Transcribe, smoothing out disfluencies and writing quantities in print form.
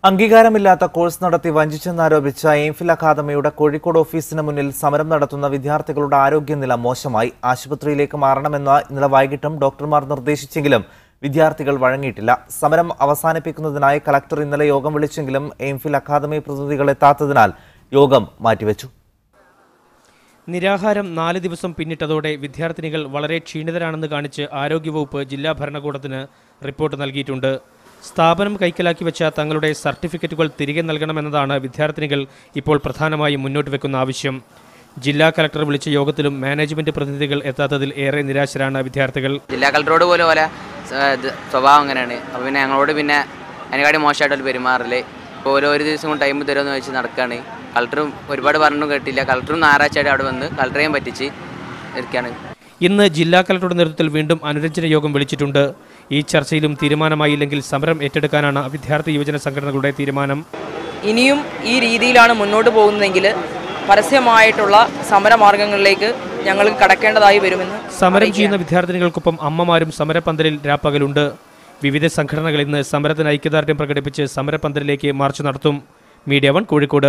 അംഗീകാരമില്ലാത്ത course നടത്തി വഞ്ചിച്ചെന്നാരോപിച്ച MPhil അക്കാദമിയുടെ കോഴിക്കോട് ഓഫീസിന് മുന്നിൽ സമരം നടത്തുന്ന വിദ്യാർത്ഥികളുടെ ആരോഗ്യനില മോശമായി. ആശുപത്രിയിലേക്ക് മാറണമെന്ന് ഇന്നലെ വൈകിട്ടും ഡോക്ടർമാർ നിർദ്ദേശിച്ചെങ്കിലും വിദ്യാർത്ഥികൾ വഴങ്ങിയിട്ടില്ല. സമരം അവസാനിപ്പിക്കുന്നതിനായി കളക്ടർ ഇന്നലെ യോഗം വിളിച്ചെങ്കിലും എംഫിൽ അക്കാദമി പ്രതിനിധികൾ എത്താത്തതിനാൽ യോഗം മാറ്റിവെച്ചു. നിരാഹാരം 4 ദിവസം പിന്നിട്ടതോടെ വിദ്യാർത്ഥിനികൾ വളരെ ക്ഷീണിതരാണെന്ന് കാണിച്ച് ആരോഗ്യവകുപ്പ് ജില്ലാ ഭരണകൂടത്തിന് റിപ്പോർട്ട് നൽകിയിട്ടുണ്ട്. സ്ഥാപനം കൈക്കലാക്കി വെച്ച തങ്ങളുടെ സർട്ടിഫിക്കറ്റുകൾ തിരികെ നൽകണമെന്നതാണ് വിദ്യാർത്ഥിനികൾ ഇപ്പോൾ പ്രധാനമായും മുന്നോട്ട് വെക്കുന്ന ആവശ്യം. ജില്ലാ കളക്ടർ വിളിച്ച യോഗത്തിലും മാനേജ്മെന്റ് പ്രതിനിധികൾ എത്താത്തതിൽ ഏറെ നിരാശരാണ് വിദ്യാർത്ഥികൾ. ജില്ലാ കളക്ടറോട് പോലെ സ്വഭാവം അങ്ങനെയാണ്. അപ്പോൾ പിന്നെ ഞങ്ങളോട് അതിനെക്കാട്ടി മോശമായിട്ട് പെരുമാറില്ലേ. ഇപ്പോൾ ഒരു ദിവസം കൊണ്ട് ടൈം തരുമെന്ന് വെച്ച് നടക്കുകയാണ്. കളക്ടറും ഒരുപാട് പറഞ്ഞു കേട്ടില്ല. കളക്ടറും ഞായറാഴ്ചയായിട്ട് അവിടെ വന്ന് കളക്ടറേയും പറ്റിച്ച് ഇരിക്കുകയാണ്. ഇന്ന് ജില്ലാ കളക്ടറുടെ നേതൃത്വത്തിൽ വീണ്ടും അനുരഞ്ജന യോഗം വിളിച്ചിട്ടുണ്ട്. ഈ ചർച്ചയിലും തീരുമാനമായില്ലെങ്കിൽ സമരം ഏറ്റെടുക്കാനാണ് വിദ്യാർത്ഥി യുവജന സംഘടനകളുടെ തീരുമാനം. ഇനിയും ഈ രീതിയിലാണ് മുന്നോട്ട് പോകുന്നതെങ്കിൽ പരസ്യമായിട്ടുള്ള സമരമാർഗങ്ങളിലേക്ക് ഞങ്ങൾക്ക് കടക്കേണ്ടതായി വരുമെന്ന് സമരം ചെയ്യുന്ന വിദ്യാർത്ഥിനികൾക്കൊപ്പം അമ്മമാരും സമരപന്തലിൽ രാപ്പകലുണ്ട്. വിവിധ സംഘടനകൾ ഇന്ന് സമരത്തിന് ഐക്യദാർഢ്യം പ്രകടിപ്പിച്ച് സമരപന്തലിലേക്ക് മാർച്ച് നടത്തും. മീഡിയ 1 കോഴിക്കോട്.